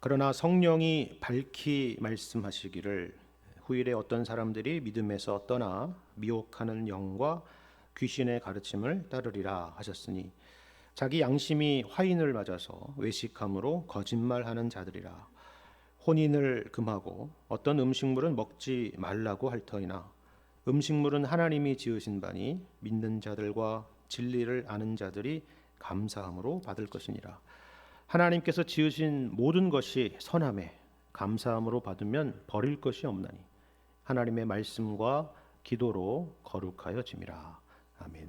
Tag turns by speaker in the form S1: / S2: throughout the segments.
S1: 그러나 성령이 밝히 말씀하시기를 후일에 어떤 사람들이 믿음에서 떠나 미혹하는 영과 귀신의 가르침을 따르리라 하셨으니 자기 양심이 화인을 맞아서 외식함으로 거짓말하는 자들이라. 혼인을 금하고 어떤 음식물은 먹지 말라고 할 터이나 음식물은 하나님이 지으신 바니 믿는 자들과 진리를 아는 자들이 감사함으로 받을 것이니라. 하나님께서 지으신 모든 것이 선함에 감사함으로 받으면 버릴 것이 없나니 하나님의 말씀과 기도로 거룩하여 짐이라. 아멘.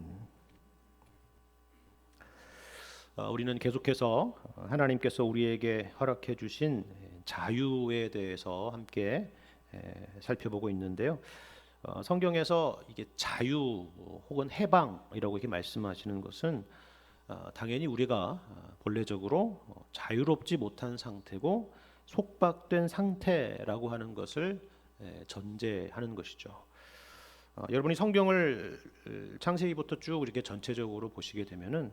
S1: 우리는 계속해서 하나님께서 우리에게 허락해 주신 자유에 대해서 함께 살펴보고 있는데요. 성경에서 이게 자유 혹은 해방이라고 이렇게 말씀하시는 것은 당연히 우리가 본래적으로 자유롭지 못한 상태고 속박된 상태라고 하는 것을 전제하는 것이죠. 여러분이 성경을 창세기부터 쭉 이렇게 전체적으로 보시게 되면은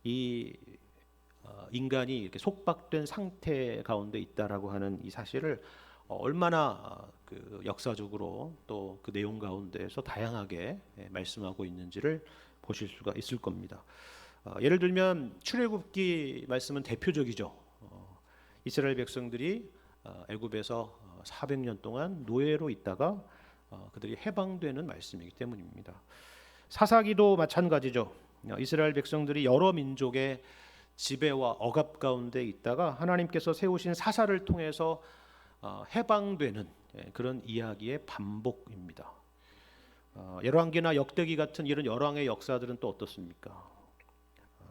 S1: 이 인간이 이렇게 속박된 상태 가운데 있다라고 하는 이 사실을 얼마나 그 역사적으로 또 그 내용 가운데에서 다양하게 말씀하고 있는지를 보실 수가 있을 겁니다. 예를 들면 출애굽기 말씀은 대표적이죠. 이스라엘 백성들이 애굽에서 400년 동안 노예로 있다가 그들이 해방되는 말씀이기 때문입니다. 사사기도 마찬가지죠. 이스라엘 백성들이 여러 민족의 지배와 억압 가운데 있다가 하나님께서 세우신 사사를 통해서 해방되는 그런 이야기의 반복입니다. 열왕기나 역대기 같은 이런 열왕의 역사들은 또 어떻습니까?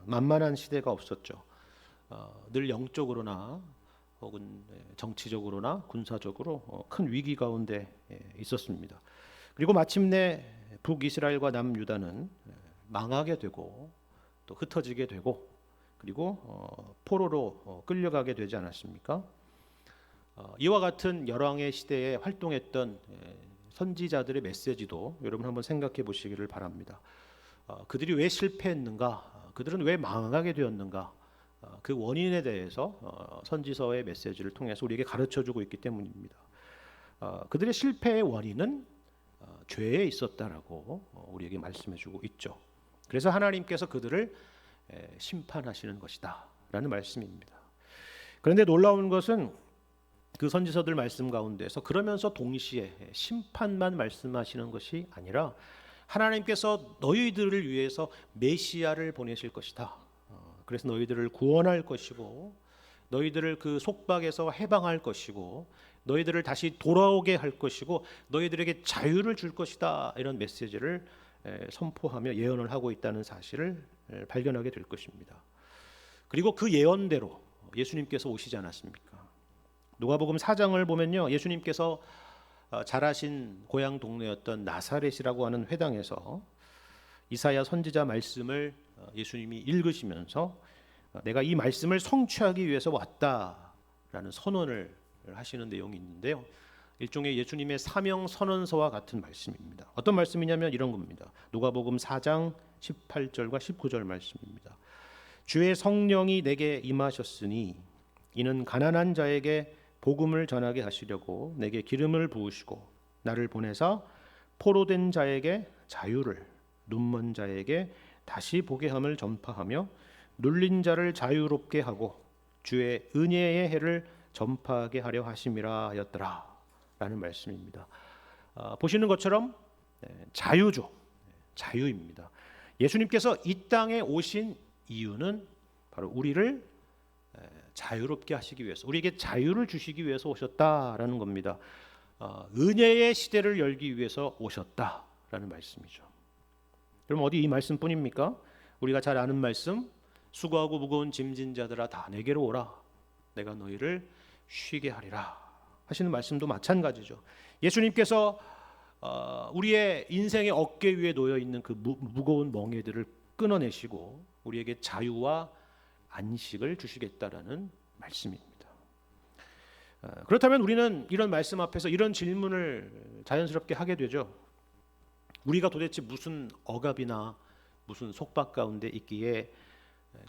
S1: 만만한 시대가 없었죠. 늘 영적으로나 혹은 정치적으로나 군사적으로 큰 위기 가운데 있었습니다. 그리고 마침내 북이스라엘과 남유다는 망하게 되고 또 흩어지게 되고 그리고 포로로 끌려가게 되지 않았습니까? 이와 같은 열왕의 시대에 활동했던 선지자들의 메시지도 여러분 한번 생각해 보시기를 바랍니다. 그들이 왜 실패했는가? 그들은 왜 망하게 되었는가? 그 원인에 대해서 선지서의 메시지를 통해서 우리에게 가르쳐주고 있기 때문입니다. 그들의 실패의 원인은 죄에 있었다라고 우리에게 말씀해주고 있죠. 그래서 하나님께서 그들을 심판하시는 것이다 라는 말씀입니다. 그런데 놀라운 것은 그 선지서들 말씀 가운데서 그러면서 동시에 심판만 말씀하시는 것이 아니라 하나님께서 너희들을 위해서 메시아를 보내실 것이다. 그래서 너희들을 구원할 것이고 너희들을 그 속박에서 해방할 것이고 너희들을 다시 돌아오게 할 것이고 너희들에게 자유를 줄 것이다. 이런 메시지를 선포하며 예언을 하고 있다는 사실을 발견하게 될 것입니다. 그리고 그 예언대로 예수님께서 오시지 않았습니까? 누가복음 4장을 보면요, 예수님께서 자라신 고향 동네였던 나사렛이라고 하는 회당에서 이사야 선지자 말씀을 예수님이 읽으시면서 내가 이 말씀을 성취하기 위해서 왔다라는 선언을 하시는 내용이 있는데요. 일종의 예수님의 사명 선언서와 같은 말씀입니다. 어떤 말씀이냐면 이런 겁니다. 누가복음 4장 18절과 19절 말씀입니다. 주의 성령이 내게 임하셨으니 이는 가난한 자에게 복음을 전하게 하시려고 내게 기름을 부으시고 나를 보내사 포로된 자에게 자유를 눈먼 자에게 다시 보게 함을 전파하며 눌린 자를 자유롭게 하고 주의 은혜의 해를 전파하게 하려 하심이라 하였더라 라는 말씀입니다. 보시는 것처럼 자유죠. 자유입니다. 예수님께서 이 땅에 오신 이유는 바로 우리를 자유롭게 하시기 위해서, 우리에게 자유를 주시기 위해서 오셨다라는 겁니다. 은혜의 시대를 열기 위해서 오셨다라는 말씀이죠. 그럼 어디 이 말씀뿐입니까? 우리가 잘 아는 말씀, 수고하고 무거운 짐진 자들아 다 내게로 오라 내가 너희를 쉬게 하리라 하시는 말씀도 마찬가지죠. 예수님께서 우리의 인생의 어깨 위에 놓여 있는 그 무거운 멍에들을 끊어내시고 우리에게 자유와 안식을 주시겠다라는 말씀입니다. 그렇다면 우리는 이런 말씀 앞에서 이런 질문을 자연스럽게 하게 되죠. 우리가 도대체 무슨 억압이나 무슨 속박 가운데 있기에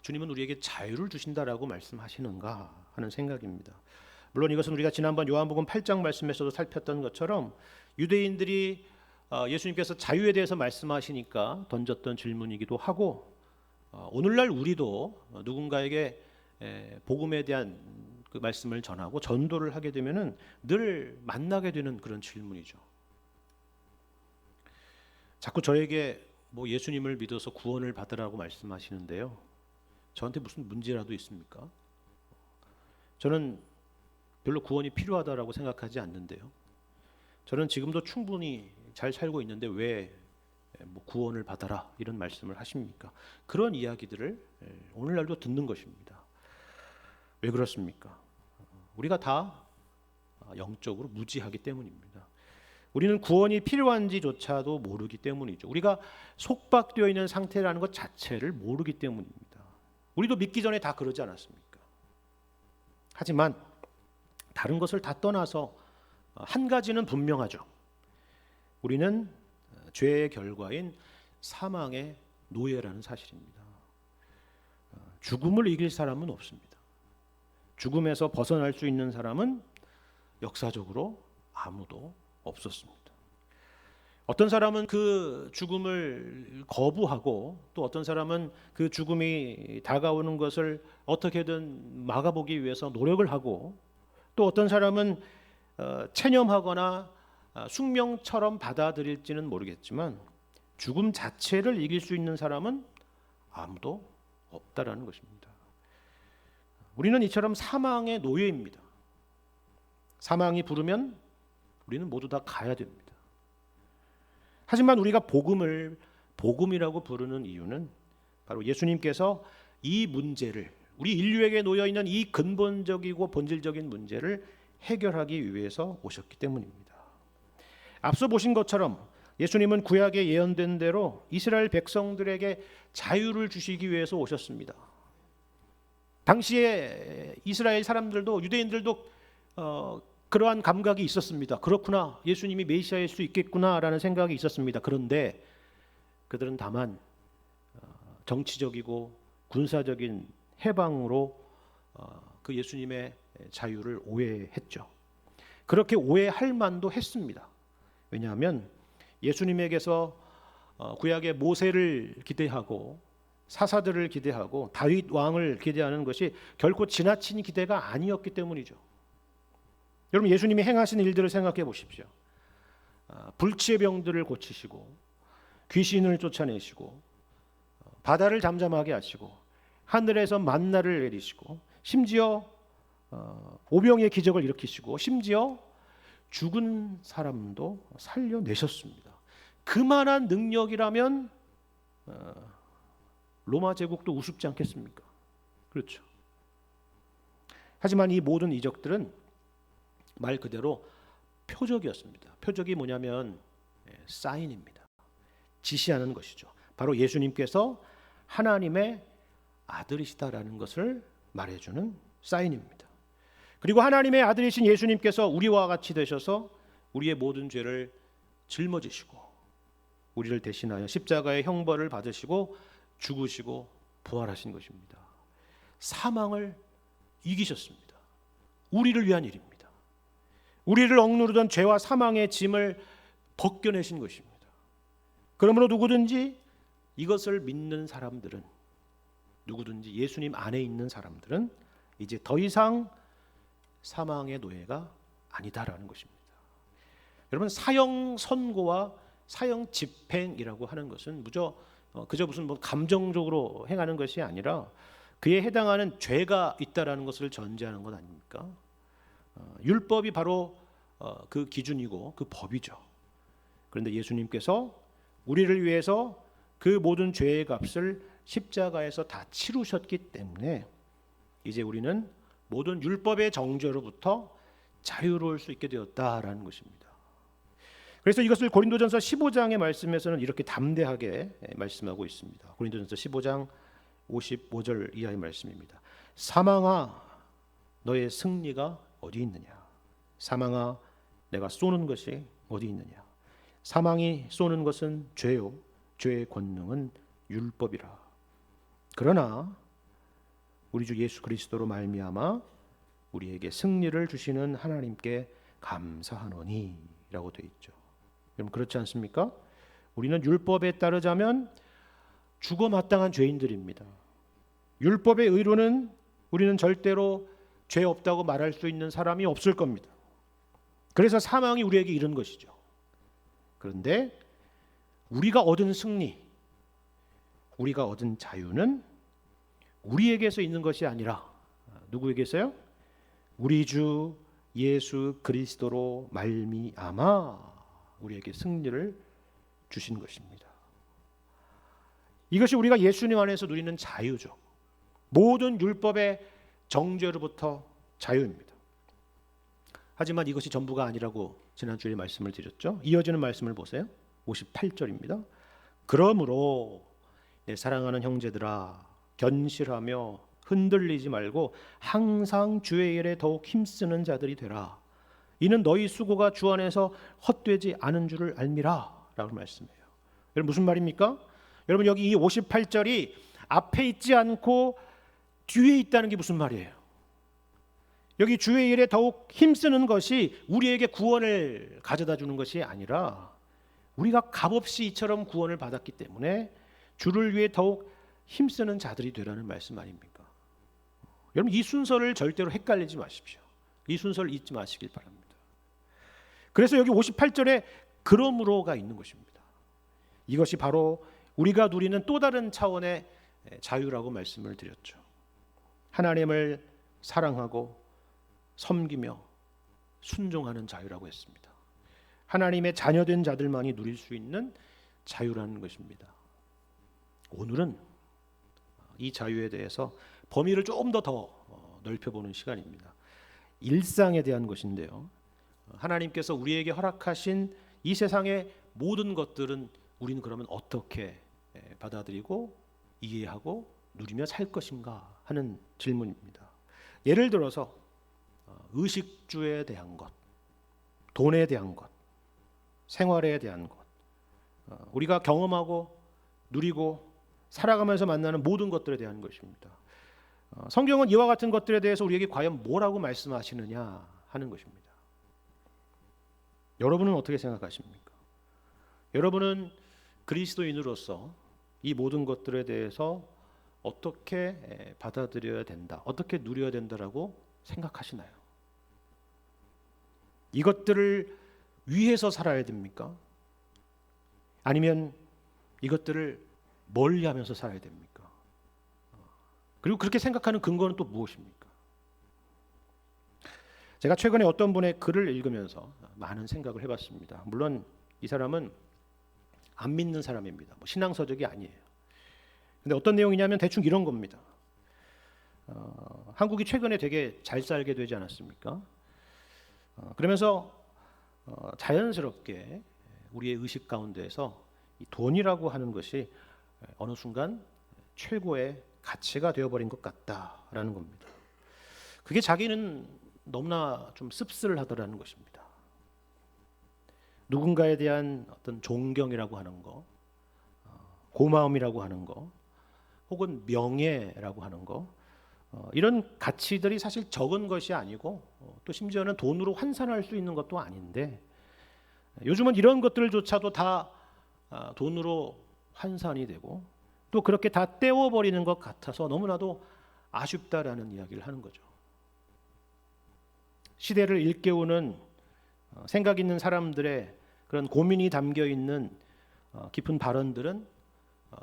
S1: 주님은 우리에게 자유를 주신다라고 말씀하시는가 하는 생각입니다. 물론 이것은 우리가 지난번 요한복음 8장 말씀에서도 살폈던 것처럼 유대인들이 예수님께서 자유에 대해서 말씀하시니까 던졌던 질문이기도 하고, 오늘날 우리도 누군가에게 복음에 대한 그 말씀을 전하고 전도를 하게 되면은 늘 만나게 되는 그런 질문이죠. 자꾸 저에게 뭐 예수님을 믿어서 구원을 받으라고 말씀하시는데요, 저한테 무슨 문제라도 있습니까? 저는 별로 구원이 필요하다라고 생각하지 않는데요, 저는 지금도 충분히 잘 살고 있는데 왜 뭐 구원을 받아라 이런 말씀을 하십니까? 그런 이야기들을 오늘날도 듣는 것입니다. 왜 그렇습니까? 우리가 다 영적으로 무지하기 때문입니다. 우리는 구원이 필요한지조차도 모르기 때문이죠. 우리가 속박되어 있는 상태라는 것 자체를 모르기 때문입니다. 우리도 믿기 전에 다 그러지 않았습니까? 하지만 다른 것을 다 떠나서 한 가지는 분명하죠. 우리는 죄의 결과인 사망의 노예라는 사실입니다. 죽음을 이길 사람은 없습니다. 죽음에서 벗어날 수 있는 사람은 역사적으로 아무도 없었습니다. 어떤 사람은 그 죽음을 거부하고, 또 어떤 사람은 그 죽음이 다가오는 것을 어떻게든 막아보기 위해서 노력을 하고, 또 어떤 사람은 체념하거나 숙명처럼 받아들일지는 모르겠지만 죽음 자체를 이길 수 있는 사람은 아무도 없다라는 것입니다. 우리는 이처럼 사망의 노예입니다. 사망이 부르면 우리는 모두 다 가야 됩니다. 하지만 우리가 복음을 복음이라고 부르는 이유는 바로 예수님께서 이 문제를, 우리 인류에게 놓여 있는 이 근본적이고 본질적인 문제를 해결하기 위해서 오셨기 때문입니다. 앞서 보신 것처럼 예수님은 구약에 예언된 대로 이스라엘 백성들에게 자유를 주시기 위해서 오셨습니다. 당시에 이스라엘 사람들도, 유대인들도 그러한 감각이 있었습니다. 그렇구나, 예수님이 메시아일 수 있겠구나라는 생각이 있었습니다. 그런데 그들은 다만 정치적이고 군사적인 해방으로 그 예수님의 자유를 오해했죠. 그렇게 오해할 만도 했습니다. 왜냐하면 예수님에게서 구약의 모세를 기대하고 사사들을 기대하고 다윗 왕을 기대하는 것이 결코 지나친 기대가 아니었기 때문이죠. 여러분, 예수님이 행하신 일들을 생각해 보십시오. 불치의 병들을 고치시고, 귀신을 쫓아내시고, 바다를 잠잠하게 하시고, 하늘에서 만나를 내리시고, 심지어 오병의 기적을 일으키시고, 심지어 죽은 사람도 살려내셨습니다. 그만한 능력이라면 로마 제국도 우습지 않겠습니까? 그렇죠. 하지만 이 모든 이적들은 말 그대로 표적이었습니다. 표적이 뭐냐면 사인입니다. 지시하는 것이죠. 바로 예수님께서 하나님의 아들이시다라는 것을 말해주는 사인입니다. 그리고 하나님의 아들이신 예수님께서 우리와 같이 되셔서 우리의 모든 죄를 짊어지시고 우리를 대신하여 십자가의 형벌을 받으시고 죽으시고 부활하신 것입니다. 사망을 이기셨습니다. 우리를 위한 일입니다. 우리를 억누르던 죄와 사망의 짐을 벗겨내신 것입니다. 그러므로 누구든지 이것을 믿는 사람들은, 누구든지 예수님 안에 있는 사람들은 이제 더 이상 사망의 노예가 아니다라는 것입니다. 여러분, 사형 선고와 사형 집행이라고 하는 것은 그저 무슨 감정적으로 행하는 것이 아니라 그에 해당하는 죄가 있다라는 것을 전제하는 것 아닙니까? 율법이 바로 그 기준이고 그 법이죠. 그런데 예수님께서 우리를 위해서 그 모든 죄의 값을 십자가에서 다 치르셨기 때문에 이제 우리는 모든 율법의 정죄로부터 자유로울 수 있게 되었다라는 것입니다. 그래서 이것을 고린도전서 15장의 말씀에서는 이렇게 담대하게 말씀하고 있습니다. 고린도전서 15장 55절 이하의 말씀입니다. 사망아, 너의 승리가 어디 있느냐? 사망아, 내가 쏘는 것이 어디 있느냐? 사망이 쏘는 것은 죄요, 죄의 권능은 율법이라. 그러나 우리 주 예수 그리스도로 말미암아 우리에게 승리를 주시는 하나님께 감사하노니라고 되어 있죠. 여러분 그렇지 않습니까? 우리는 율법에 따르자면 죽어 마땅한 죄인들입니다. 율법의 의로는 우리는 절대로 죄 없다고 말할 수 있는 사람이 없을 겁니다. 그래서 사망이 우리에게 이른 것이죠. 그런데 우리가 얻은 승리, 우리가 얻은 자유는 우리에게서 있는 것이 아니라 누구에게서요? 우리 주 예수 그리스도로 말미암아 우리에게 승리를 주신 것입니다. 이것이 우리가 예수님 안에서 누리는 자유죠. 모든 율법의 정죄로부터 자유입니다. 하지만 이것이 전부가 아니라고 지난주에 말씀을 드렸죠. 이어지는 말씀을 보세요. 58절입니다. 그러므로 내 사랑하는 형제들아 견실하며 흔들리지 말고 항상 주의 일에 더욱 힘쓰는 자들이 되라. 이는 너희 수고가 주 안에서 헛되지 않은 줄을 알미라 라고 말씀해요. 여러분 무슨 말입니까? 여러분 여기 이 58절이 앞에 있지 않고 뒤에 있다는 게 무슨 말이에요? 여기 주의 일에 더욱 힘쓰는 것이 우리에게 구원을 가져다 주는 것이 아니라 우리가 값없이 이처럼 구원을 받았기 때문에 주를 위해 더욱 힘쓰는 자들이 되라는 말씀 아닙니까? 여러분 이 순서를 절대로 헷갈리지 마십시오. 이 순서를 잊지 마시길 바랍니다. 그래서 여기 58절에 그러므로가 있는 것입니다. 이것이 바로 우리가 누리는 또 다른 차원의 자유라고 말씀을 드렸죠. 하나님을 사랑하고 섬기며 순종하는 자유라고 했습니다. 하나님의 자녀된 자들만이 누릴 수 있는 자유라는 것입니다. 오늘은 이 자유에 대해서 범위를 조금 더 넓혀보는 시간입니다. 일상에 대한 것인데요. 하나님께서 우리에게 허락하신 이 세상의 모든 것들은 우리는 그러면 어떻게 받아들이고 이해하고 누리며 살 것인가 하는 질문입니다. 예를 들어서 의식주에 대한 것, 돈에 대한 것, 생활에 대한 것, 우리가 경험하고 누리고 살아가면서 만나는 모든 것들에 대한 것입니다. 성경은 이와 같은 것들에 대해서 우리에게 과연 뭐라고 말씀하시느냐 하는 것입니다. 여러분은 어떻게 생각하십니까? 여러분은 그리스도인으로서 이 모든 것들에 대해서 어떻게 받아들여야 된다, 어떻게 누려야 된다라고 생각하시나요? 이것들을 위해서 살아야 됩니까? 아니면 이것들을 멀리하면서 살아야 됩니까? 그리고 그렇게 생각하는 근거는 또 무엇입니까? 제가 최근에 어떤 분의 글을 읽으면서 많은 생각을 해봤습니다. 물론 이 사람은 안 믿는 사람입니다. 신앙서적이 아니에요. 근데 어떤 내용이냐면 대충 이런 겁니다. 한국이 최근에 되게 잘 살게 되지 않았습니까? 그러면서 자연스럽게 우리의 의식 가운데에서 이 돈이라고 하는 것이 어느 순간 최고의 가치가 되어버린 것 같다라는 겁니다. 그게 자기는 너무나 좀 씁쓸하더라는 것입니다. 누군가에 대한 어떤 존경이라고 하는 거, 고마움이라고 하는 거, 혹은 명예라고 하는 거, 이런 가치들이 사실 적은 것이 아니고 또 심지어는 돈으로 환산할 수 있는 것도 아닌데 요즘은 이런 것들조차도 다 돈으로 환산이 되고 또 그렇게 다 떼어버리는 것 같아서 너무나도 아쉽다라는 이야기를 하는 거죠. 시대를 일깨우는 생각 있는 사람들의 그런 고민이 담겨 있는 깊은 발언들은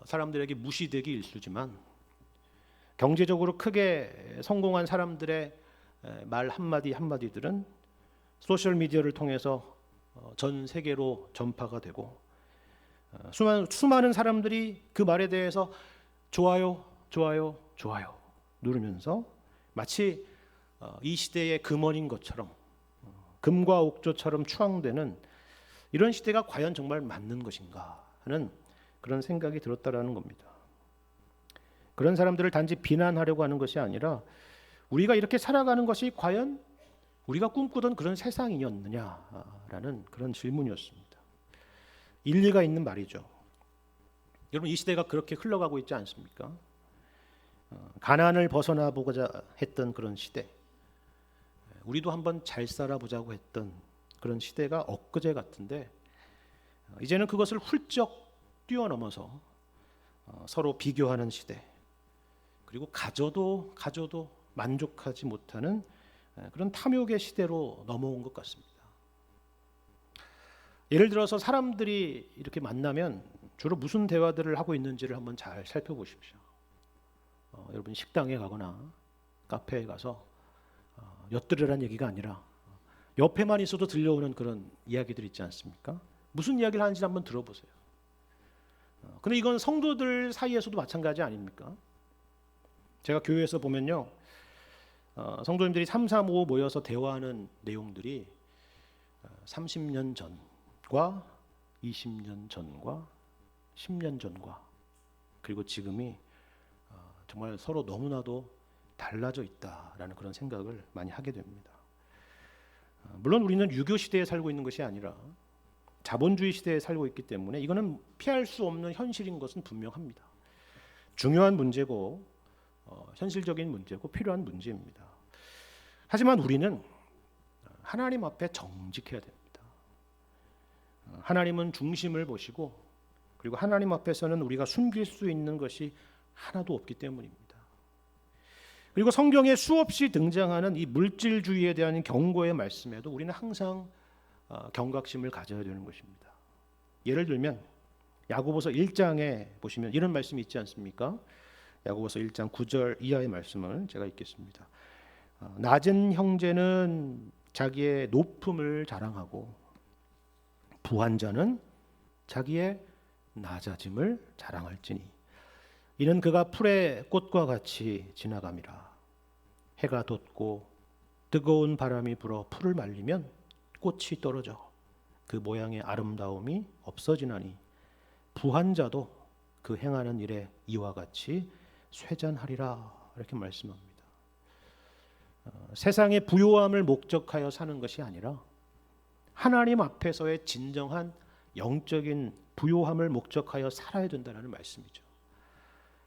S1: 사람들에게 무시되기 일쑤지만 경제적으로 크게 성공한 사람들의 말 한마디 한마디들은 소셜미디어를 통해서 전 세계로 전파가 되고 수많은 사람들이 그 말에 대해서 좋아요, 좋아요, 좋아요 누르면서 마치 이 시대의 금원인 것처럼 금과 옥조처럼 추앙되는 이런 시대가 과연 정말 맞는 것인가 하는 그런 생각이 들었다라는 겁니다. 그런 사람들을 단지 비난하려고 하는 것이 아니라 우리가 이렇게 살아가는 것이 과연 우리가 꿈꾸던 그런 세상이었느냐라는 그런 질문이었습니다. 일리가 있는 말이죠. 여러분 이 시대가 그렇게 흘러가고 있지 않습니까? 가난을 벗어나 보고자 했던 그런 시대, 우리도 한번 잘 살아보자고 했던 그런 시대가 엊그제 같은데 이제는 그것을 훌쩍 뛰어넘어서 서로 비교하는 시대, 그리고 가져도 만족하지 못하는 그런 탐욕의 시대로 넘어온 것 같습니다. 예를 들어서 사람들이 이렇게 만나면 주로 무슨 대화들을 하고 있는지를 한번 잘 살펴보십시오. 여러분 식당에 가거나 카페에 가서 엿들으란 얘기가 아니라 옆에만 있어도 들려오는 그런 이야기들 있지 않습니까? 무슨 이야기를 하는지 한번 들어보세요. 근데 이건 성도들 사이에서도 마찬가지 아닙니까? 제가 교회에서 보면요, 성도님들이 3, 4, 5 모여서 대화하는 내용들이 30년 전과 20년 전과 10년 전과 그리고 지금이 정말 서로 너무나도 달라져 있다라는 그런 생각을 많이 하게 됩니다. 물론 우리는 유교 시대에 살고 있는 것이 아니라 자본주의 시대에 살고 있기 때문에 이거는 피할 수 없는 현실인 것은 분명합니다. 중요한 문제고 현실적인 문제고 필요한 문제입니다. 하지만 우리는 하나님 앞에 정직해야 됩니다. 하나님은 중심을 보시고, 그리고 하나님 앞에서는 우리가 숨길 수 있는 것이 하나도 없기 때문입니다. 그리고 성경에 수없이 등장하는 이 물질주의에 대한 경고의 말씀에도 우리는 항상 경각심을 가져야 되는 것입니다. 예를 들면 야고보서 1장에 보시면 이런 말씀이 있지 않습니까? 야고보서 1장 9절 이하의 말씀을 제가 읽겠습니다. 낮은 형제는 자기의 높음을 자랑하고 부한 자는 자기의 낮아짐을 자랑할지니 이는 그가 풀의 꽃과 같이 지나감이라. 해가 돋고 뜨거운 바람이 불어 풀을 말리면 꽃이 떨어져 그 모양의 아름다움이 없어지나니 부한 자도 그 행하는 일에 이와 같이 쇠잔하리라. 이렇게 말씀합니다. 세상의 부요함을 목적하여 사는 것이 아니라 하나님 앞에서의 진정한 영적인 부요함을 목적하여 살아야 된다는 말씀이죠.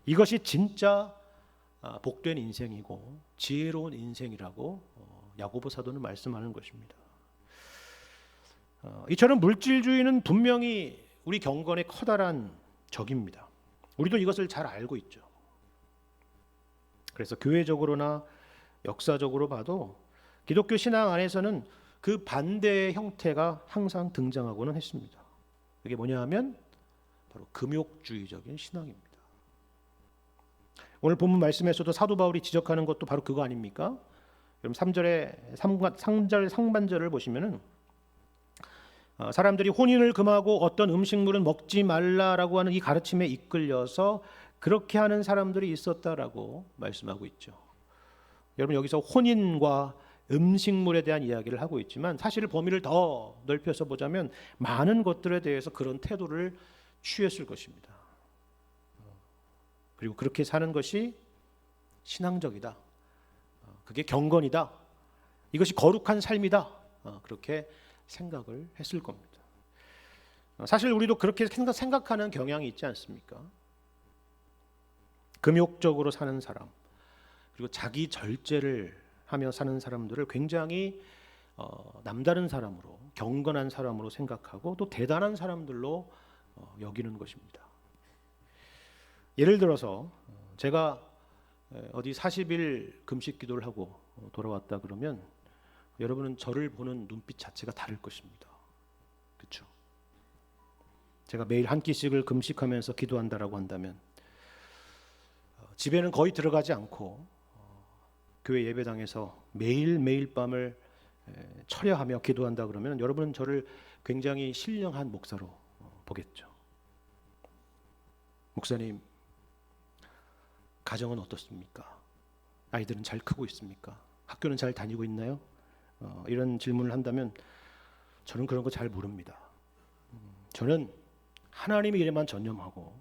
S1: 이것이 진짜 복된 인생이고 지혜로운 인생이라고 야고보 사도는 말씀하는 것입니다. 이처럼 물질주의는 분명히 우리 경건의 커다란 적입니다. 우리도 이것을 잘 알고 있죠. 그래서 교회적으로나 역사적으로 봐도 기독교 신앙 안에서는 그 반대의 형태가 항상 등장하고는 했습니다. 그게 뭐냐 하면 바로 금욕주의적인 신앙입니다. 오늘 본문 말씀에서도 사도 바울이 지적하는 것도 바로 그거 아닙니까? 여러분 3절 상반절을 보시면은 사람들이 혼인을 금하고 어떤 음식물은 먹지 말라라고 하는 이 가르침에 이끌려서 그렇게 하는 사람들이 있었다라고 말씀하고 있죠. 여러분 여기서 혼인과 음식물에 대한 이야기를 하고 있지만 사실 범위를 더 넓혀서 보자면 많은 것들에 대해서 그런 태도를 취했을 것입니다. 그리고 그렇게 사는 것이 신앙적이다. 그게 경건이다. 이것이 거룩한 삶이다. 그렇게 생각을 했을 겁니다. 사실 우리도 그렇게 생각하는 경향이 있지 않습니까? 금욕적으로 사는 사람, 그리고 자기 절제를 하며 사는 사람들을 굉장히 남다른 사람으로, 경건한 사람으로 생각하고 또 대단한 사람들로 여기는 것입니다. 예를 들어서 제가 어디 40일 금식 기도를 하고 돌아왔다 그러면 여러분은 저를 보는 눈빛 자체가 다를 것입니다. 그렇죠? 제가 매일 한 끼씩을 금식하면서 기도한다라고 한다면 집에는 거의 들어가지 않고 교회 예배당에서 매일 밤을 철야하며 기도한다 그러면 여러분은 저를 굉장히 신령한 목사로 보겠죠. 목사님, 가정은 어떻습니까? 아이들은 잘 크고 있습니까? 학교는 잘 다니고 있나요? 이런 질문을 한다면 저는 그런 거 잘 모릅니다. 저는 하나님의 일에만 전념하고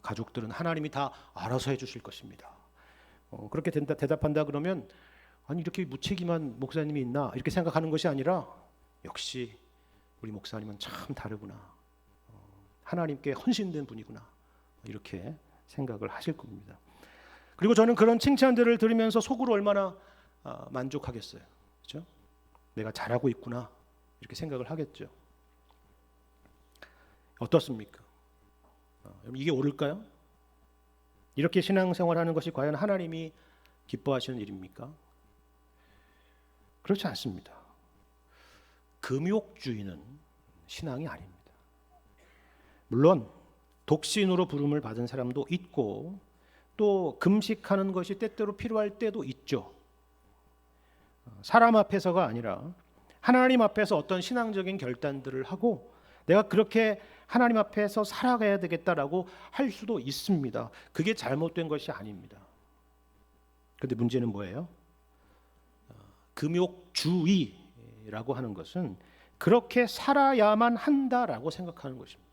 S1: 가족들은 하나님이 다 알아서 해주실 것입니다. 그렇게 대답한다 그러면 아니 이렇게 무책임한 목사님이 있나 이렇게 생각하는 것이 아니라 역시 우리 목사님은 참 다르구나. 하나님께 헌신된 분이구나. 이렇게 생각을 하실 겁니다. 그리고 저는 그런 칭찬들을 들으면서 속으로 얼마나 만족하겠어요. 그렇죠? 내가 잘하고 있구나 이렇게 생각을 하겠죠. 어떻습니까? 이게 옳을까요? 이렇게 신앙생활하는 것이 과연 하나님이 기뻐하시는 일입니까? 그렇지 않습니다. 금욕주의는 신앙이 아닙니다. 물론 독신으로 부름을 받은 사람도 있고 또 금식하는 것이 때때로 필요할 때도 있죠. 사람 앞에서가 아니라 하나님 앞에서 어떤 신앙적인 결단들을 하고 내가 그렇게 하나님 앞에서 살아가야 되겠다라고 할 수도 있습니다. 그게 잘못된 것이 아닙니다. 그런데 문제는 뭐예요? 금욕주의라고 하는 것은 그렇게 살아야만 한다라고 생각하는 것입니다.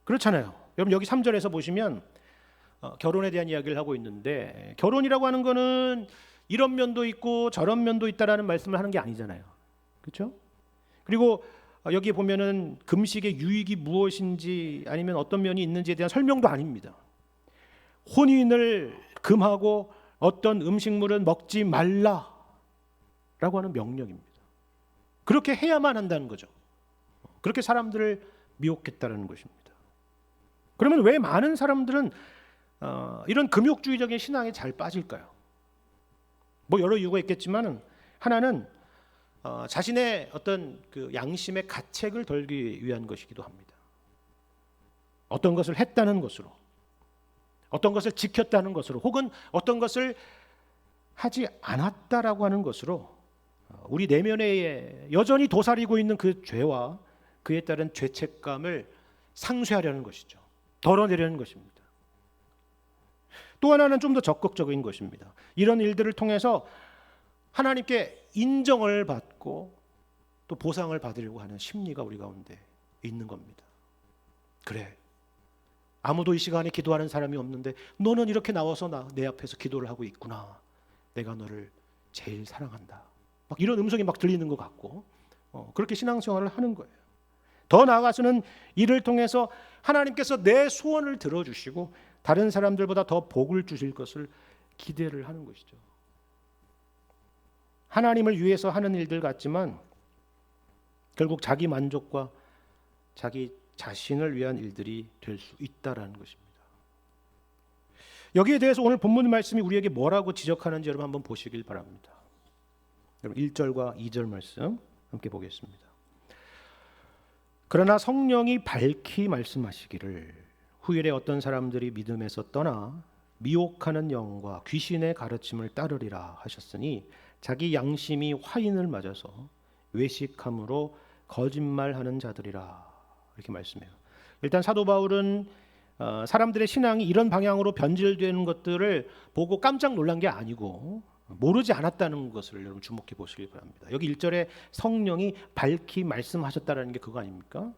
S1: 그렇잖아요. 여러분 여기 3절에서 보시면 결혼에 대한 이야기를 하고 있는데 결혼이라고 하는 거는 이런 면도 있고 저런 면도 있다라는 말씀을 하는 게 아니잖아요. 그렇죠? 그리고 여기 보면은 금식의 유익이 무엇인지 아니면 어떤 면이 있는지에 대한 설명도 아닙니다. 혼인을 금하고 어떤 음식물은 먹지 말라라고 하는 명령입니다. 그렇게 해야만 한다는 거죠. 그렇게 사람들을 미혹했다는 것입니다. 그러면 왜 많은 사람들은 이런 금욕주의적인 신앙에 잘 빠질까요? 뭐 여러 이유가 있겠지만 하나는 자신의 어떤 그 양심의 가책을 덜기 위한 것이기도 합니다. 어떤 것을 했다는 것으로, 어떤 것을 지켰다는 것으로, 혹은 어떤 것을 하지 않았다라고 하는 것으로 우리 내면에 여전히 도사리고 있는 그 죄와 그에 따른 죄책감을 상쇄하려는 것이죠. 덜어내려는 것입니다. 또 하나는 좀 더 적극적인 것입니다. 이런 일들을 통해서 하나님께 인정을 받고 또 보상을 받으려고 하는 심리가 우리 가운데 있는 겁니다. 그래, 아무도 이 시간에 기도하는 사람이 없는데 너는 이렇게 나와서 내 앞에서 기도를 하고 있구나. 내가 너를 제일 사랑한다. 막 이런 음성이 막 들리는 것 같고 그렇게 신앙생활을 하는 거예요. 더 나아가서는 이를 통해서 하나님께서 내 소원을 들어주시고 다른 사람들보다 더 복을 주실 것을 기대를 하는 것이죠. 하나님을 위해서 하는 일들 같지만 결국 자기 만족과 자기 자신을 위한 일들이 될 수 있다라는 것입니다. 여기에 대해서 오늘 본문 말씀이 우리에게 뭐라고 지적하는지 여러분 한번 보시길 바랍니다. 여러분 1절과 2절 말씀 함께 보겠습니다. 그러나 성령이 밝히 말씀하시기를 후일에 어떤 사람들이 믿음에서 떠나 미혹하는 영과 귀신의 가르침을 따르리라 하셨으니 자기 양심이 화인을 맞아서 외식함으로 거짓말하는 자들이라 이렇게 말씀해요. 일단 사도 바울은 사람들의 신앙이 이런 방향으로 변질되는 것들을 보고 깜짝 놀란 게 아니고 모르지 않았다는 것을 여러분 주목해 보시길 바랍니다. 여기 1절에 성령이 밝히 말씀하셨다라는 게 그거 아닙니까?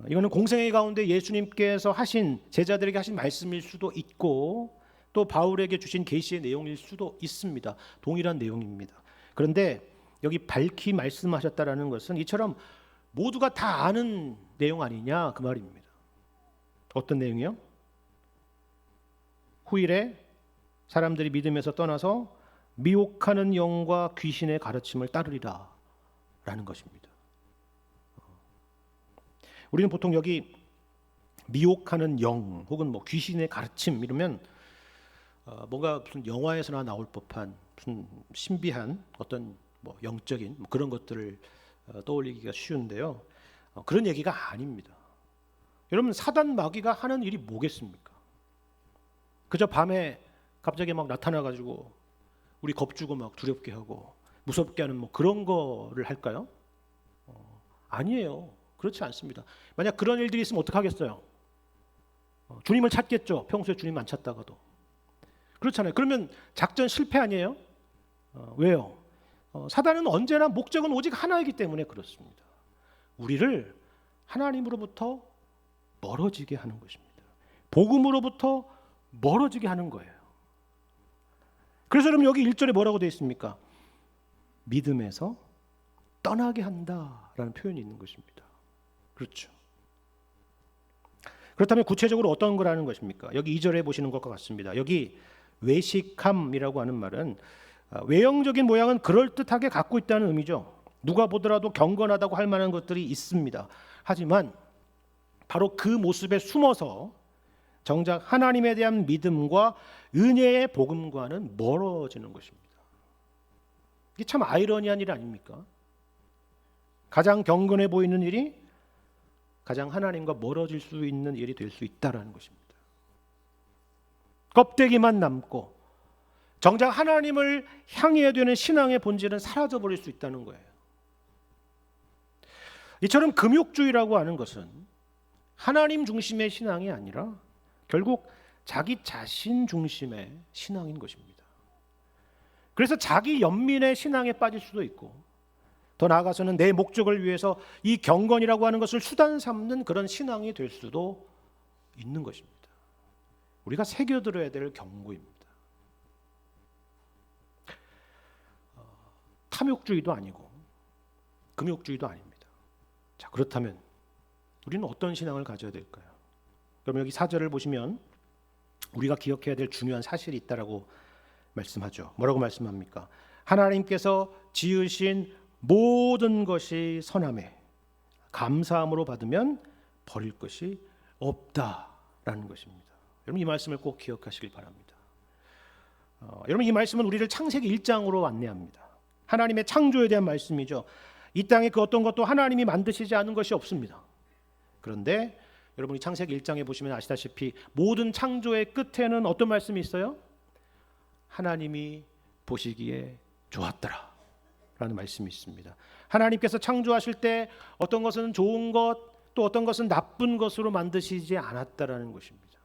S1: 이거는 공생애 가운데 예수님께서 하신 제자들에게 하신 말씀일 수도 있고 또 바울에게 주신 계시의 내용일 수도 있습니다. 동일한 내용입니다. 그런데 여기 밝히 말씀하셨다라는 것은 이처럼 모두가 다 아는 내용 아니냐 그 말입니다. 어떤 내용이요? 후일에 사람들이 믿음에서 떠나서 미혹하는 영과 귀신의 가르침을 따르리라 라는 것입니다. 우리는 보통 여기 미혹하는 영 혹은 뭐 귀신의 가르침 이러면 뭔가 무슨 영화에서나 나올 법한 무슨 신비한 어떤 뭐 영적인 뭐 그런 것들을 떠올리기가 쉬운데요. 그런 얘기가 아닙니다. 여러분 사단 마귀가 하는 일이 뭐겠습니까? 그저 밤에 갑자기 막 나타나가지고 우리 겁주고 막 두렵게 하고 무섭게 하는 뭐 그런 거를 할까요? 아니에요. 그렇지 않습니다. 만약 그런 일들이 있으면 어떡하겠어요? 주님을 찾겠죠. 평소에 주님 안 찾다가도. 그렇잖아요. 그러면 작전 실패 아니에요? 왜요? 사단은 언제나 목적은 오직 하나이기 때문에 그렇습니다. 우리를 하나님으로부터 멀어지게 하는 것입니다. 복음으로부터 멀어지게 하는 거예요. 그래서 여러분 여기 1절에 뭐라고 되어 있습니까? 믿음에서 떠나게 한다라는 표현이 있는 것입니다. 그렇죠. 그렇다면 구체적으로 어떤 거라는 것입니까? 여기 2절에 보시는 것과 같습니다. 여기 외식함이라고 하는 말은 외형적인 모양은 그럴듯하게 갖고 있다는 의미죠. 누가 보더라도 경건하다고 할 만한 것들이 있습니다. 하지만 바로 그 모습에 숨어서 정작 하나님에 대한 믿음과 은혜의 복음과는 멀어지는 것입니다. 이게 참 아이러니한 일 아닙니까? 가장 경건해 보이는 일이 가장 하나님과 멀어질 수 있는 일이 될 수 있다는 것입니다. 껍데기만 남고 정작 하나님을 향해야 되는 신앙의 본질은 사라져버릴 수 있다는 거예요. 이처럼 금욕주의라고 하는 것은 하나님 중심의 신앙이 아니라 결국 자기 자신 중심의 신앙인 것입니다. 그래서 자기 연민의 신앙에 빠질 수도 있고, 더 나아가서는 내 목적을 위해서 이 경건이라고 하는 것을 수단 삼는 그런 신앙이 될 수도 있는 것입니다. 우리가 새겨들어야 될 경고입니다. 탐욕주의도 아니고 금욕주의도 아닙니다. 자, 그렇다면 우리는 어떤 신앙을 가져야 될까요? 그럼 여기 4절을 보시면 우리가 기억해야 될 중요한 사실이 있다라고 말씀하죠. 뭐라고 말씀합니까? 하나님께서 지으신 모든 것이 선함에 감사함으로 받으면 버릴 것이 없다라는 것입니다. 여러분 이 말씀을 꼭 기억하시길 바랍니다. 여러분 이 말씀은 우리를 창세기 1장으로 안내합니다. 하나님의 창조에 대한 말씀이죠. 이 땅에 그 어떤 것도 하나님이 만드시지 않은 것이 없습니다. 그런데 여러분이 창세기 1장에 보시면 아시다시피 모든 창조의 끝에는 어떤 말씀이 있어요? 하나님이 보시기에 좋았더라 라는 말씀이 있습니다. 하나님께서 창조하실 때 어떤 것은 좋은 것, 또 어떤 것은 나쁜 것으로 만드시지 않았다라는 것입니다.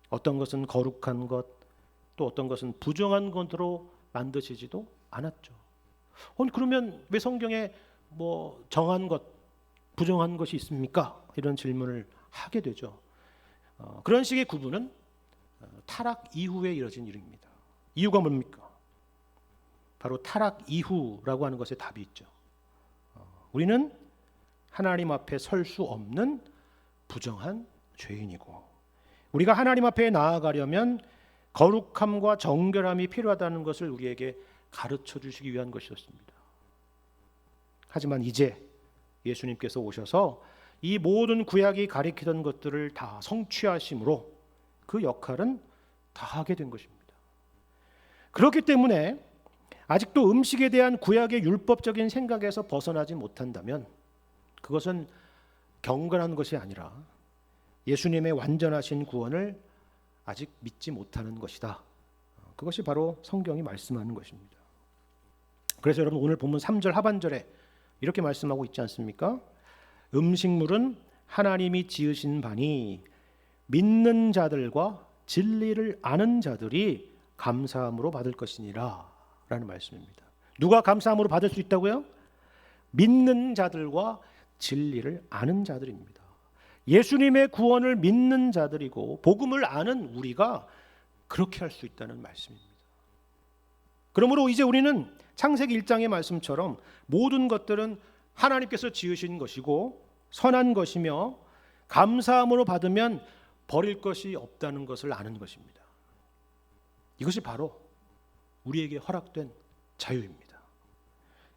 S1: 어떤 것은 거룩한 것, 또 어떤 것은 부정한 것으로 만드시지도 않았죠. 그러면 왜 성경에 정한 것, 부정한 것이 있습니까? 이런 질문을 하게 되죠. 그런 식의 구분은 타락 이후에 이뤄진 일입니다. 이유가 뭡니까? 바로 타락 이후라고 하는 것에 답이 있죠. 우리는 하나님 앞에 설 수 없는 부정한 죄인이고, 우리가 하나님 앞에 나아가려면 거룩함과 정결함이 필요하다는 것을 우리에게 가르쳐 주시기 위한 것이었습니다. 하지만 이제 예수님께서 오셔서 이 모든 구약이 가리키던 것들을 다 성취하심으로 그 역할은 다 하게 된 것입니다. 그렇기 때문에 아직도 음식에 대한 구약의 율법적인 생각에서 벗어나지 못한다면 그것은 경건한 것이 아니라 예수님의 완전하신 구원을 아직 믿지 못하는 것이다. 그것이 바로 성경이 말씀하는 것입니다. 그래서 여러분 오늘 본문 3절 하반절에 이렇게 말씀하고 있지 않습니까? 음식물은 하나님이 지으신 바니 믿는 자들과 진리를 아는 자들이 감사함으로 받을 것이니라 라는 말씀입니다. 누가 감사함으로 받을 수 있다고요? 믿는 자들과 진리를 아는 자들입니다. 예수님의 구원을 믿는 자들이고 복음을 아는 우리가 그렇게 할 수 있다는 말씀입니다. 그러므로 이제 우리는 창세기 1장의 말씀처럼 모든 것들은 하나님께서 지으신 것이고 선한 것이며 감사함으로 받으면 버릴 것이 없다는 것을 아는 것입니다. 이것이 바로 우리에게 허락된 자유입니다.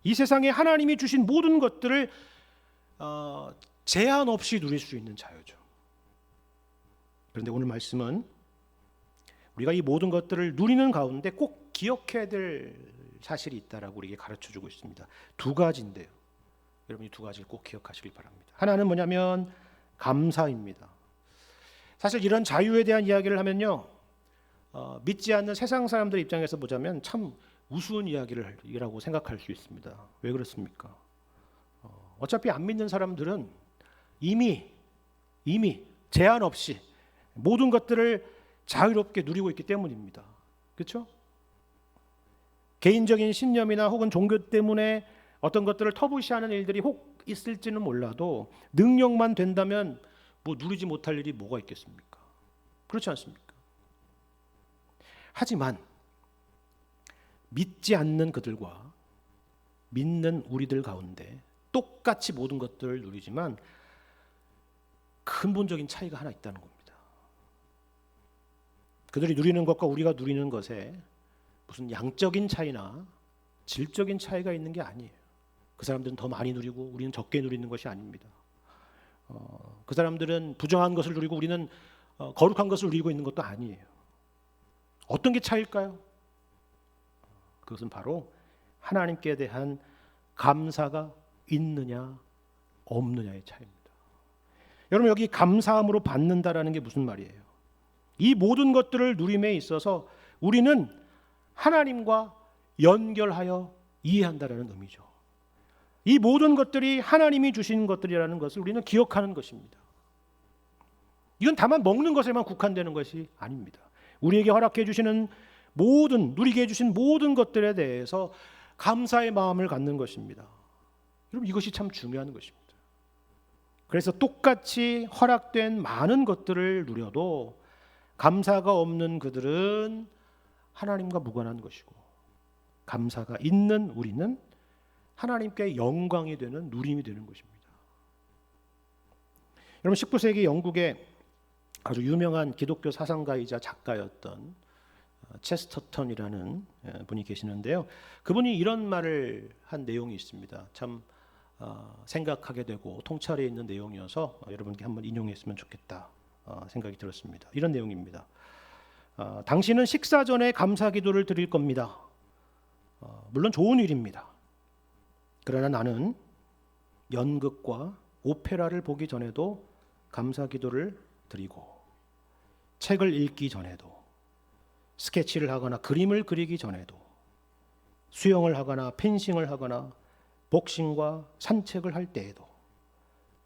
S1: 이 세상에 하나님이 주신 모든 것들을 제한 없이 누릴 수 있는 자유죠. 그런데 오늘 말씀은 우리가 이 모든 것들을 누리는 가운데 꼭 기억해야 될 사실이 있다라고 우리에게 가르쳐주고 있습니다. 두 가지인데요. 여러분이 두 가지를 꼭 기억하시길 바랍니다. 하나는 뭐냐면 감사입니다. 사실 이런 자유에 대한 이야기를 하면요, 믿지 않는 세상 사람들 입장에서 보자면 참 우스운 이야기라고 생각할 수 있습니다. 왜 그렇습니까? 어차피 안 믿는 사람들은 이미 제한 없이 모든 것들을 자유롭게 누리고 있기 때문입니다. 그렇죠? 개인적인 신념이나 혹은 종교 때문에 어떤 것들을 터부시하는 일들이 혹 있을지는 몰라도 능력만 된다면 누리지 못할 일이 뭐가 있겠습니까? 그렇지 않습니까? 하지만 믿지 않는 그들과 믿는 우리들 가운데 똑같이 모든 것들을 누리지만 근본적인 차이가 하나 있다는 겁니다. 그들이 누리는 것과 우리가 누리는 것에 무슨 양적인 차이나 질적인 차이가 있는 게 아니에요. 그 사람들은 더 많이 누리고 우리는 적게 누리는 것이 아닙니다. 그 사람들은 부정한 것을 누리고 우리는 거룩한 것을 누리고 있는 것도 아니에요. 어떤 게 차일까요? 그것은 바로 하나님께 대한 감사가 있느냐 없느냐의 차이입니다. 여러분, 여기 감사함으로 받는다라는 게 무슨 말이에요? 이 모든 것들을 누림에 있어서 우리는 하나님과 연결하여 이해한다라는 의미죠. 이 모든 것들이 하나님이 주신 것들이라는 것을 우리는 기억하는 것입니다. 이건 다만 먹는 것에만 국한되는 것이 아닙니다. 우리에게 허락해 주시는 모든, 누리게 해주신 모든 것들에 대해서 감사의 마음을 갖는 것입니다. 여러분, 이것이 참 중요한 것입니다. 그래서 똑같이 허락된 많은 것들을 누려도 감사가 없는 그들은 하나님과 무관한 것이고, 감사가 있는 우리는 하나님께 영광이 되는 누림이 되는 것입니다. 여러분, 19세기 영국의 아주 유명한 기독교 사상가이자 작가였던 체스터턴이라는 분이 계시는데요. 그분이 이런 말을 한 내용이 있습니다. 참 생각하게 되고 통찰에 있는 내용이어서 여러분께 한번 인용했으면 좋겠다 생각이 들었습니다. 이런 내용입니다. 당신은 식사 전에 감사 기도를 드릴 겁니다. 물론 좋은 일입니다. 그러나 나는 연극과 오페라를 보기 전에도 감사 기도를 드리고, 책을 읽기 전에도, 스케치를 하거나 그림을 그리기 전에도, 수영을 하거나 펜싱을 하거나 복싱과 산책을 할 때에도,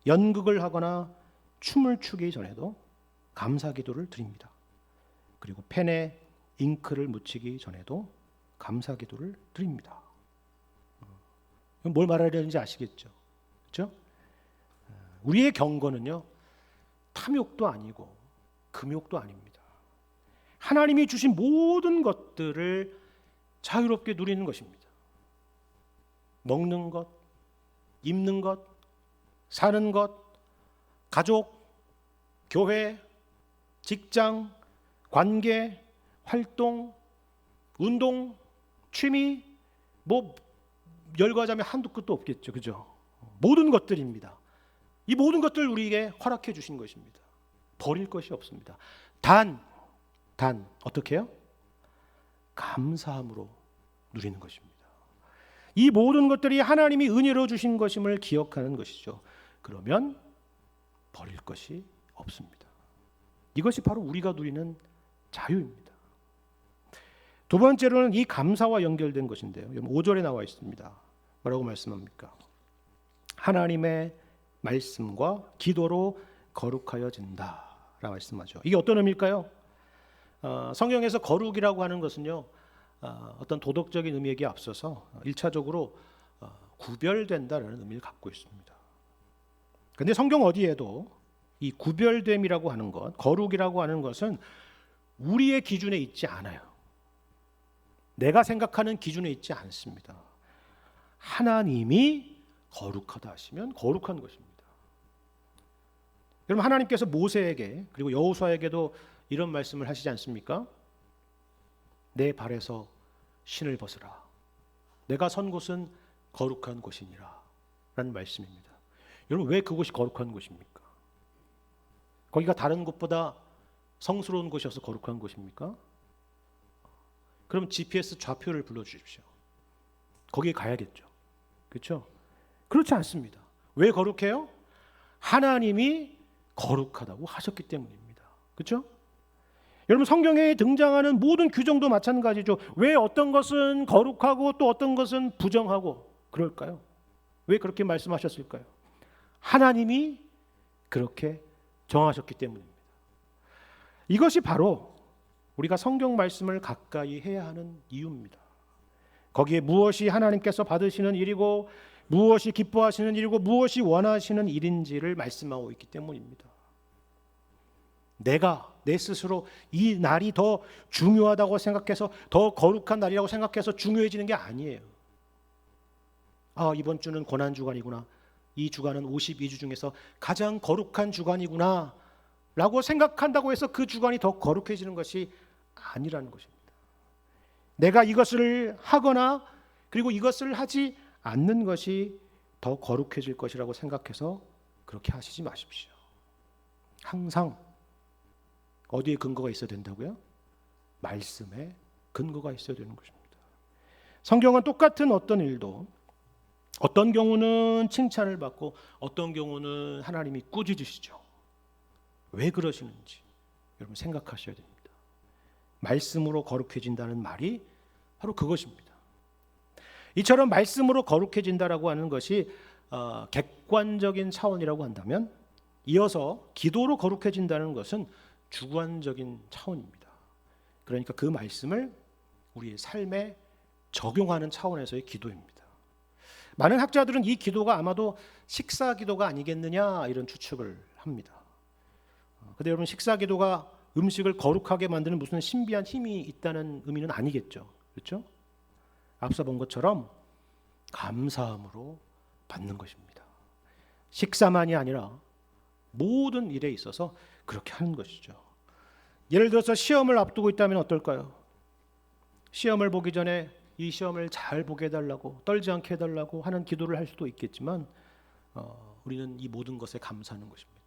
S1: 연극을 하거나 춤을 추기 전에도 감사 기도를 드립니다. 그리고 펜에 잉크를 묻히기 전에도 감사 기도를 드립니다. 뭘 말하려는지 아시겠죠? 그렇죠? 우리의 경건은요, 탐욕도 아니고 금욕도 아닙니다. 하나님이 주신 모든 것들을 자유롭게 누리는 것입니다. 먹는 것, 입는 것, 사는 것, 가족, 교회, 직장, 관계, 활동, 운동, 취미, 뭐 열거하자면 한두 끝도 없겠죠. 그죠? 모든 것들입니다. 이 모든 것들을 우리에게 허락해 주신 것입니다. 버릴 것이 없습니다. 단 어떻게 해요? 감사함으로 누리는 것입니다. 이 모든 것들이 하나님이 은혜로 주신 것임을 기억하는 것이죠. 그러면 버릴 것이 없습니다. 이것이 바로 우리가 누리는 자유입니다. 두 번째로는 이 감사와 연결된 것인데요. 5절에 나와 있습니다. 뭐라고 말씀합니까? 하나님의 말씀과 기도로 거룩하여진다 라고 말씀하죠. 이게 어떤 의미일까요? 성경에서 거룩이라고 하는 것은요, 어떤 도덕적인 의미에 앞서서 1차적으로 구별된다라는 의미를 갖고 있습니다. 그런데 성경 어디에도 이 구별됨이라고 하는 것, 거룩이라고 하는 것은 우리의 기준에 있지 않아요. 내가 생각하는 기준에 있지 않습니다. 하나님이 거룩하다 하시면 거룩한 것입니다. 여러분, 하나님께서 모세에게 그리고 여호수아에게도 이런 말씀을 하시지 않습니까? 내 발에서 신을 벗으라. 내가 선 곳은 거룩한 곳이니라 라는 말씀입니다. 여러분, 왜 그곳이 거룩한 곳입니까? 거기가 다른 곳보다 성스러운 곳이어서 거룩한 곳입니까? 그럼 GPS 좌표를 불러주십시오. 거기에 가야겠죠. 그렇죠? 그렇지 않습니다. 왜 거룩해요? 하나님이 거룩하다고 하셨기 때문입니다. 그렇죠? 여러분, 성경에 등장하는 모든 규정도 마찬가지죠. 왜 어떤 것은 거룩하고 또 어떤 것은 부정하고 그럴까요? 왜 그렇게 말씀하셨을까요? 하나님이 그렇게 정하셨기 때문입니다. 이것이 바로 우리가 성경 말씀을 가까이 해야 하는 이유입니다. 거기에 무엇이 하나님께서 받으시는 일이고 무엇이 기뻐하시는 일이고 무엇이 원하시는 일인지를 말씀하고 있기 때문입니다. 내가 내 스스로 이 날이 더 중요하다고 생각해서, 더 거룩한 날이라고 생각해서 중요해지는 게 아니에요. 이번 주는 고난주간이구나, 이 주간은 52주 중에서 가장 거룩한 주간이구나 라고 생각한다고 해서 그 주간이 더 거룩해지는 것이 아니라는 것입니다. 내가 이것을 하거나 그리고 이것을 하지 않는 것이 더 거룩해질 것이라고 생각해서 그렇게 하시지 마십시오. 항상 어디에 근거가 있어야 된다고요? 말씀에 근거가 있어야 되는 것입니다. 성경은 똑같은 어떤 일도 어떤 경우는 칭찬을 받고 어떤 경우는 하나님이 꾸짖으시죠. 왜 그러시는지 여러분 생각하셔야 됩니다. 말씀으로 거룩해진다는 말이 바로 그것입니다. 이처럼 말씀으로 거룩해진다라고 하는 것이 객관적인 차원이라고 한다면, 이어서 기도로 거룩해진다는 것은 주관적인 차원입니다. 그러니까 그 말씀을 우리의 삶에 적용하는 차원에서의 기도입니다. 많은 학자들은 이 기도가 아마도 식사 기도가 아니겠느냐 이런 추측을 합니다. 근데 여러분, 식사 기도가 음식을 거룩하게 만드는 무슨 신비한 힘이 있다는 의미는 아니겠죠. 그렇죠? 앞서 본 것처럼 감사함으로 받는 것입니다. 식사만이 아니라 모든 일에 있어서 그렇게 하는 것이죠. 예를 들어서 시험을 앞두고 있다면 어떨까요? 시험을 보기 전에 이 시험을 잘 보게 해달라고, 떨지 않게 해달라고 하는 기도를 할 수도 있겠지만 우리는 이 모든 것에 감사하는 것입니다.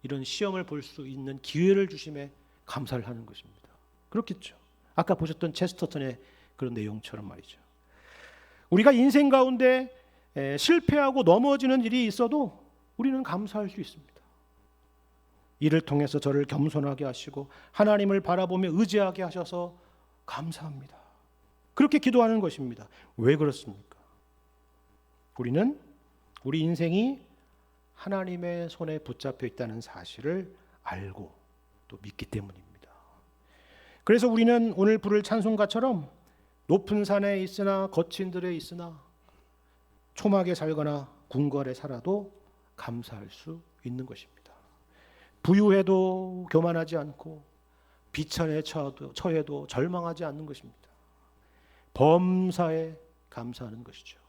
S1: 이런 시험을 볼 수 있는 기회를 주심에 감사를 하는 것입니다. 그렇겠죠. 아까 보셨던 체스터턴의 그런 내용처럼 말이죠. 우리가 인생 가운데 실패하고 넘어지는 일이 있어도 우리는 감사할 수 있습니다. 이를 통해서 저를 겸손하게 하시고 하나님을 바라보며 의지하게 하셔서 감사합니다. 그렇게 기도하는 것입니다. 왜 그렇습니까? 우리는 우리 인생이 하나님의 손에 붙잡혀 있다는 사실을 알고 또 믿기 때문입니다. 그래서 우리는 오늘 부를 찬송가처럼 높은 산에 있으나 거친 들에 있으나 초막에 살거나 궁궐에 살아도 감사할 수 있는 것입니다. 부유해도 교만하지 않고 비천에 처해도 절망하지 않는 것입니다. 범사에 감사하는 것이죠.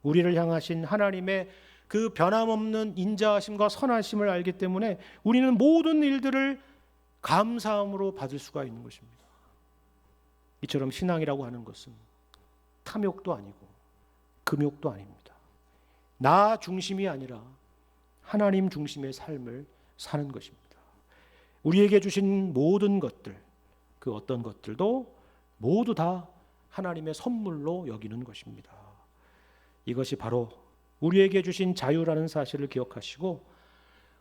S1: 우리를 향하신 하나님의 그 변함없는 인자하심과 선하심을 알기 때문에 우리는 모든 일들을 감사함으로 받을 수가 있는 것입니다. 이처럼 신앙이라고 하는 것은 탐욕도 아니고 금욕도 아닙니다. 나 중심이 아니라 하나님 중심의 삶을 사는 것입니다. 우리에게 주신 모든 것들, 그 어떤 것들도 모두 다 하나님의 선물로 여기는 것입니다. 이것이 바로 우리에게 주신 자유라는 사실을 기억하시고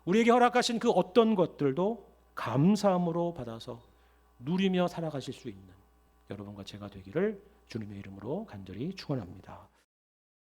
S1: 우리에게 허락하신 그 어떤 것들도 감사함으로 받아서 누리며 살아가실 수 있는 여러분과 제가 되기를 주님의 이름으로 간절히 축원합니다.